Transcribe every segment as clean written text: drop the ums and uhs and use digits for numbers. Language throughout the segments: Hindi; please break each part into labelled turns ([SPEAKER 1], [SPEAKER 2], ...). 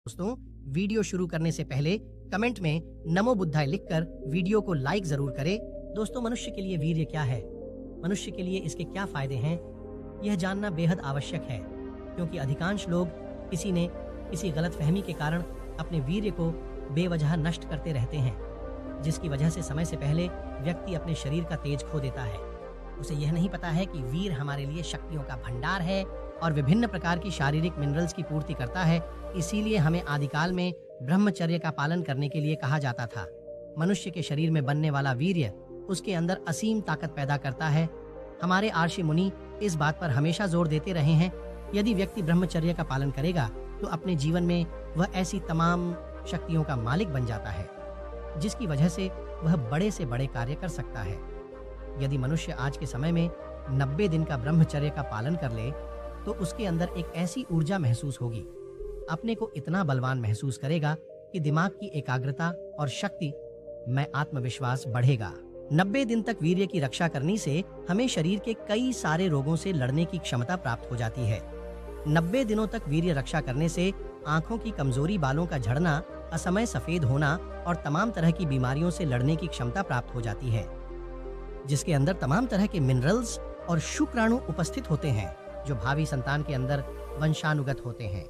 [SPEAKER 1] दोस्तों, वीडियो शुरू करने से पहले कमेंट में नमो बुद्धाय लिखकर वीडियो को लाइक जरूर करें। दोस्तों, मनुष्य के लिए वीर्य क्या है, मनुष्य के लिए इसके क्या फायदे हैं, यह जानना बेहद आवश्यक है, क्योंकि अधिकांश लोग किसी गलतफहमी के कारण अपने वीर्य को बेवजह नष्ट करते रहते हैं, जिसकी वजह से समय से पहले व्यक्ति अपने शरीर का तेज खो देता है। उसे यह नहीं पता है कि वीर हमारे लिए शक्तियों का भंडार है और विभिन्न प्रकार की शारीरिक मिनरल्स की पूर्ति करता है। इसीलिए हमें आदिकाल में ब्रह्मचर्य का पालन करने के लिए कहा जाता था। मनुष्य के शरीर में बनने वाला वीर्य उसके अंदर असीम ताकत पैदा करता है। हमारे आर्षि मुनि इस बात पर हमेशा जोर देते रहे हैं, यदि व्यक्ति ब्रह्मचर्य का पालन करेगा तो अपने जीवन में वह ऐसी तमाम शक्तियों का मालिक बन जाता है, जिसकी वजह से वह बड़े से बड़े कार्य कर सकता है। यदि मनुष्य आज के समय में 90 दिन का ब्रह्मचर्य का पालन कर ले तो उसके अंदर एक ऐसी ऊर्जा महसूस होगी, अपने को इतना बलवान महसूस करेगा कि दिमाग की एकाग्रता और शक्ति में आत्मविश्वास बढ़ेगा। 90 दिन तक वीर्य की रक्षा करने से हमें शरीर के कई सारे रोगों से लड़ने की क्षमता प्राप्त हो जाती है। 90 दिनों तक वीर्य रक्षा करने से आंखों की कमजोरी, बालों का झड़ना, असमय सफेद होना और तमाम तरह की बीमारियों से लड़ने की क्षमता प्राप्त हो जाती है, जिसके अंदर तमाम तरह के मिनरल्स और शुक्राणु उपस्थित होते हैं, जो भावी संतान के अंदर वंशानुगत होते हैं।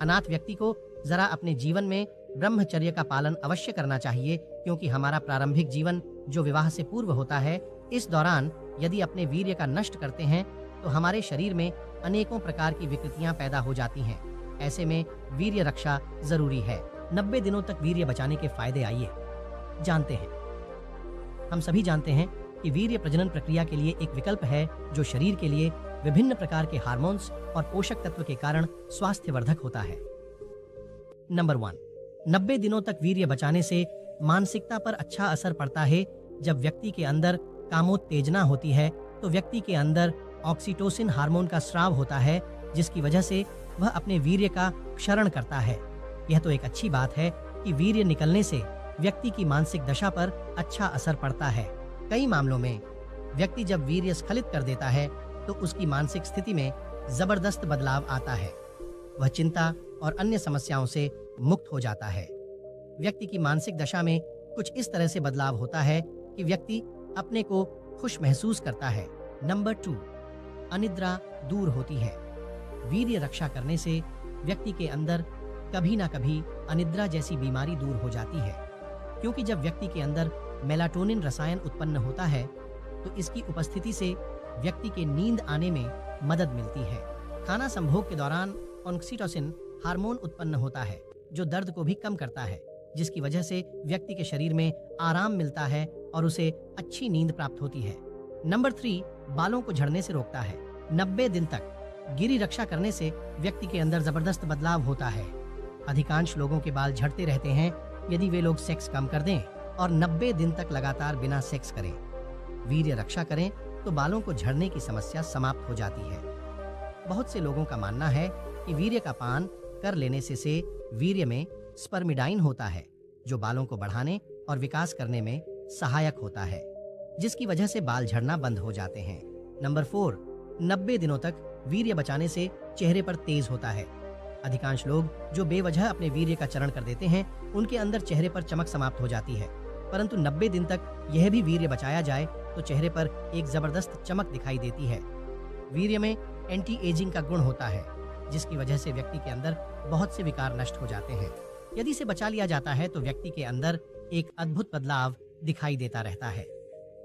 [SPEAKER 1] अनाथ व्यक्ति को जरा अपने जीवन में ब्रह्मचर्य का पालन अवश्य करना चाहिए, क्योंकि हमारा प्रारंभिक जीवन जो विवाह से पूर्व होता है, इस दौरान यदि अपने वीर्य का नष्ट करते हैं तो हमारे शरीर में अनेकों प्रकार की विकृतियां पैदा हो जाती हैं। ऐसे में वीर्य रक्षा जरूरी है। 90 दिनों तक वीर्य बचाने के फायदे आइए जानते हैं। हम सभी जानते हैं कि वीर्य प्रजनन प्रक्रिया के लिए एक विकल्प है, जो शरीर के लिए विभिन्न प्रकार के हार्मोन्स और पोषक तत्व के कारण स्वास्थ्यवर्धक होता है। नंबर 1, 90 दिनों तक वीर्य बचाने से मानसिकता पर अच्छा असर पड़ता है। जब व्यक्ति के अंदर कामोत्तेजना होती है तो व्यक्ति के अंदर ऑक्सीटोसिन हार्मोन का स्राव होता है, जिसकी वजह से वह अपने वीर्य का क्षरण करता है। यह तो एक अच्छी बात है कि वीर्य निकलने से व्यक्ति की मानसिक दशा पर अच्छा असर पड़ता है। कई मामलों में व्यक्ति जब वीर्य स्खलित कर देता है तो उसकी मानसिक स्थिति में जबरदस्त बदलाव आता है। वह चिंता और अन्य समस्याओं से मुक्त हो जाता है। व्यक्ति की मानसिक दशा में कुछ इस तरह से बदलाव होता है कि व्यक्ति अपने को खुश महसूस करता है। नंबर 2, अनिद्रा दूर होती है। वीर्य रक्षा करने से व्यक्ति के अंदर कभी ना कभी अनिद्रा जैसी बीमारी दूर हो जाती है, क्योंकि जब व्यक्ति के अंदर मेलाटोनिन रसायन उत्पन्न होता है तो इसकी उपस्थिति से व्यक्ति के नींद आने में मदद मिलती है। खाना संभोग के दौरान ऑक्सीटोसिन हार्मोन उत्पन्न होता है, जो दर्द को भी कम करता है, जिसकी वजह से व्यक्ति के शरीर में आराम मिलता है और उसे अच्छी नींद प्राप्त होती है। नंबर 3, बालों को झड़ने से रोकता है। 90 दिन तक गिरी रक्षा करने से व्यक्ति के अंदर जबरदस्त बदलाव होता है। अधिकांश लोगों के बाल झड़ते रहते हैं यदि वे लोग सेक्स कम कर दें और 90 दिन तक लगातार बिना सेक्स करें वीर्य रक्षा करें तो बालों को झड़ने की समस्या समाप्त हो जाती है। बहुत से लोगों का मानना है कि वीर्य का पान कर लेने से वीर्य में स्पर्मिडाइन होता है, जो बालों को बढ़ाने और विकास करने में सहायक होता है, जिसकी वजह से बाल झड़ना बंद हो जाते हैं। नंबर 4, 90 दिनों तक वीर्य बचाने से चेहरे पर तेज होता है। अधिकांश लोग जो बेवजह अपने वीर्य का चरण कर देते हैं, उनके अंदर चेहरे पर चमक समाप्त हो जाती है, परंतु 90 दिन तक यह भी वीर्य बचाया जाए तो चेहरे पर एक जबरदस्त चमक दिखाई देती है। वीर्य में एंटी एजिंग का गुण होता है, जिसकी वजह से व्यक्ति के अंदर बहुत से विकार नष्ट हो जाते हैं। यदि इसे बचा लिया जाता है तो व्यक्ति के अंदर एक अद्भुत बदलाव दिखाई देता रहता है।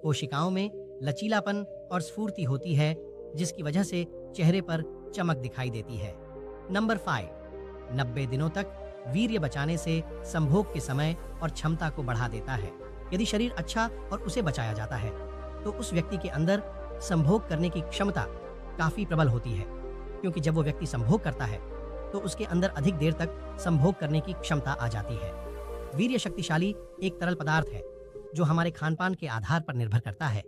[SPEAKER 1] कोशिकाओं में लचीलापन और स्फूर्ति होती है, जिसकी वजह से चेहरे पर चमक दिखाई देती है। नंबर 5, 90 दिनों तक वीर्य बचाने से संभोग के समय और क्षमता को बढ़ा देता है। यदि शरीर अच्छा और उसे बचाया जाता है तो उस व्यक्ति के अंदर संभोग करने की क्षमता काफी प्रबल होती है, क्योंकि जब वो व्यक्ति संभोग करता है तो उसके अंदर अधिक देर तक संभोग करने की क्षमता आ जाती है। वीर्य शक्तिशाली एक तरल पदार्थ है जो हमारे खानपान के आधार पर निर्भर करता है।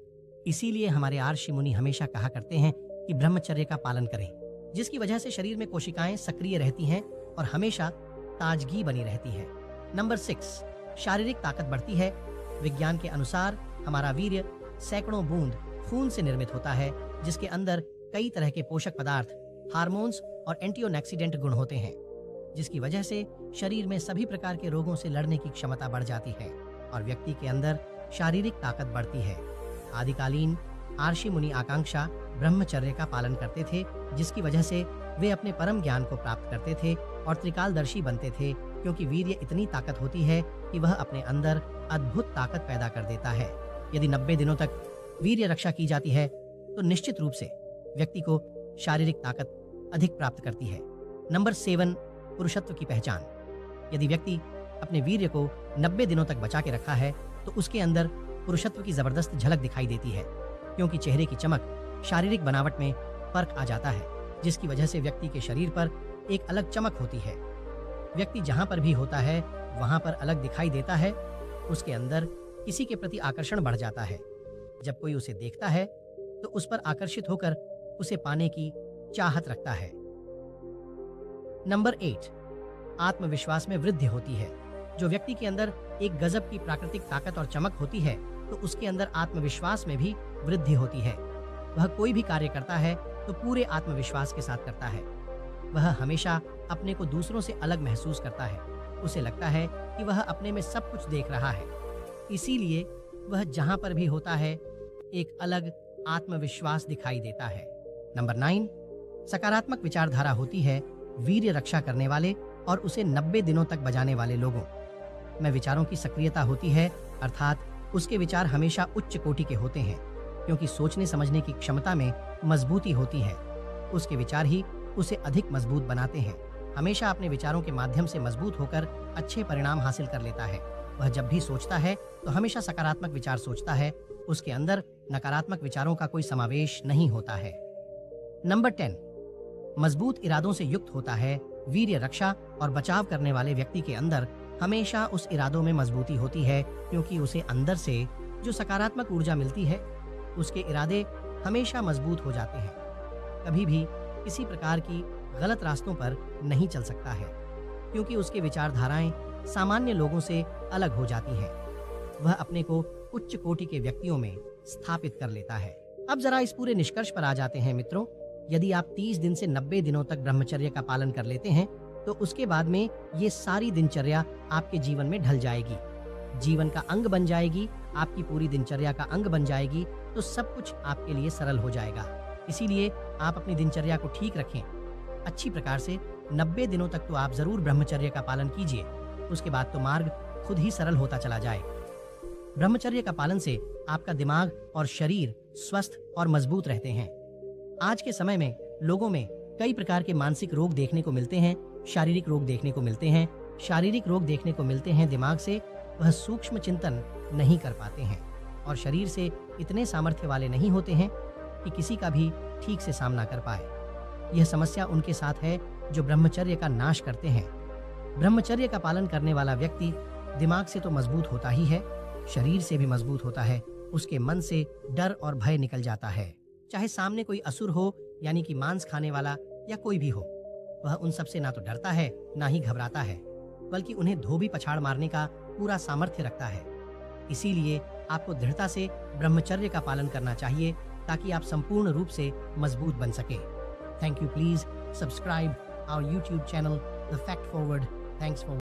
[SPEAKER 1] इसीलिए हमारे आर्षि मुनि हमेशा कहा करते हैं कि ब्रह्मचर्य का पालन करें, जिसकी वजह से शरीर में कोशिकाएं सक्रिय रहती हैं और हमेशा ताजगी बनी रहती है। नंबर 6, शारीरिक ताकत बढ़ती है। विज्ञान के अनुसार हमारा वीर्य सैकड़ों बूंद खून से निर्मित होता है, जिसके अंदर कई तरह के पोषक पदार्थ, हार्मोन्स और एंटीऑक्सीडेंट गुण होते हैं। जिसकी वजह से शरीर में सभी प्रकार के रोगों से लड़ने की क्षमता बढ़ जाती है और व्यक्ति के अंदर शारीरिक ताकत बढ़ती है। आदिकालीन आर्षि मुनि आकांक्षा ब्रह्मचर्य का पालन करते थे, जिसकी वजह से वे अपने परम ज्ञान को प्राप्त करते थे और त्रिकालदर्शी बनते थे, क्योंकि वीर्य इतनी ताकत होती है कि वह अपने अंदर अद्भुत ताकत पैदा कर देता है। यदि 90 दिनों तक वीर्य रक्षा की जाती है तो निश्चित रूप से व्यक्ति को शारीरिक ताकत अधिक प्राप्त करती है। नंबर 7, पुरुषत्व की पहचान। यदि व्यक्ति अपने वीर्य को 90 दिनों तक बचा के रखा है तो उसके अंदर पुरुषत्व की जबरदस्त झलक दिखाई देती है, क्योंकि चेहरे की चमक, शारीरिक बनावट में फर्क आ जाता है, जिसकी वजह से व्यक्ति के शरीर पर एक अलग चमक होती है। व्यक्ति जहां पर भी होता है वहां पर अलग दिखाई देता है। उसके अंदर किसी के प्रति आकर्षण बढ़ जाता है। जब कोई उसे देखता है तो उस पर आकर्षित होकर उसे पाने की चाहत रखता है। नंबर 8, आत्मविश्वास में वृद्धि होती है। जो व्यक्ति के अंदर एक गजब की प्राकृतिक ताकत और चमक होती है तो उसके अंदर आत्मविश्वास में भी वृद्धि होती है। वह कोई भी कार्य करता है तो पूरे आत्मविश्वास के साथ करता है। वह हमेशा अपने को दूसरों से अलग महसूस करता है। उसे लगता है कि वह अपने में सब कुछ देख रहा है, इसीलिए वह जहां पर भी होता है एक अलग आत्मविश्वास दिखाई देता है। नंबर 9, सकारात्मक विचारधारा होती है वीर्य रक्षा करने वाले और उसे 90 दिनों तक बजाने वाले लोगों में विचारों की सक्रियता होती है, अर्थात उसके विचार हमेशा उच्च कोटि के होते हैं, क्योंकि सोचने समझने की क्षमता में मजबूती होती है। उसके विचार ही उसे अधिक मजबूत बनाते हैं। हमेशा अपने विचारों के माध्यम से मजबूत होकर अच्छे परिणाम हासिल कर लेता है। वह जब भी सोचता है तो हमेशा सकारात्मक विचार सोचता है। उसके अंदर नकारात्मक विचारों का कोई समावेश नहीं होता है। नंबर 10, मजबूत इरादों से युक्त होता है। वीर्य रक्षा और बचाव करने वाले व्यक्ति के अंदर हमेशा उस इरादों में मजबूती होती है, क्योंकि उसे अंदर से जो सकारात्मक ऊर्जा मिलती है उसके इरादे हमेशा मजबूत हो जाते हैं। कभी भी किसी प्रकार की गलत रास्तों पर नहीं चल सकता है, क्योंकि उसके विचारधाराएं सामान्य लोगों से अलग हो जाती हैं। वह अपने को उच्च कोटि के व्यक्तियों में स्थापित कर लेता है। अब जरा इस पूरे निष्कर्ष पर आ जाते हैं मित्रों। यदि आप 30 दिन से 90 दिनों तक ब्रह्मचर्य का पालन कर लेते हैं तो उसके बाद में ये सारी दिनचर्या आपके जीवन में ढल जाएगी, जीवन का अंग बन जाएगी, आपकी पूरी दिनचर्या का अंग बन जाएगी, तो सब कुछ आपके लिए सरल हो जाएगा। इसीलिए आप अपनी दिनचर्या को ठीक रखें अच्छी प्रकार से। 90 दिनों तक तो आप जरूर ब्रह्मचर्य का पालन कीजिए, उसके बाद तो मार्ग खुद ही सरल होता चला जाए। ब्रह्मचर्य का पालन से आपका दिमाग और शरीर स्वस्थ और मजबूत रहते हैं। आज के समय में लोगों में कई प्रकार के मानसिक रोग देखने को मिलते हैं, शारीरिक रोग देखने को मिलते हैं। शारीरिक रोग देखने को मिलते हैं दिमाग से वह सूक्ष्म चिंतन नहीं कर पाते हैं और शरीर से इतने सामर्थ्य वाले नहीं होते हैं कि किसी का भी ठीक से सामना कर पाए। यह समस्या उनके साथ है जो ब्रह्मचर्य का नाश करते हैं। ब्रह्मचर्य का पालन करने वाला व्यक्ति दिमाग से तो मजबूत होता ही है, शरीर से भी मजबूत होता है। उसके मन से डर और भय निकल जाता है। चाहे सामने कोई असुर हो, यानी कि मांस खाने वाला, या कोई भी हो, वह उन सब से ना तो डरता है ना ही घबराता है, बल्कि उन्हें धोबी पछाड़ मारने का पूरा सामर्थ्य रखता है। इसीलिए आपको दृढ़ता से ब्रह्मचर्य का पालन करना चाहिए ताकि आप संपूर्ण रूप से मजबूत बन सके। Thank you. Please subscribe our YouTube channel the fact forward. Thanks for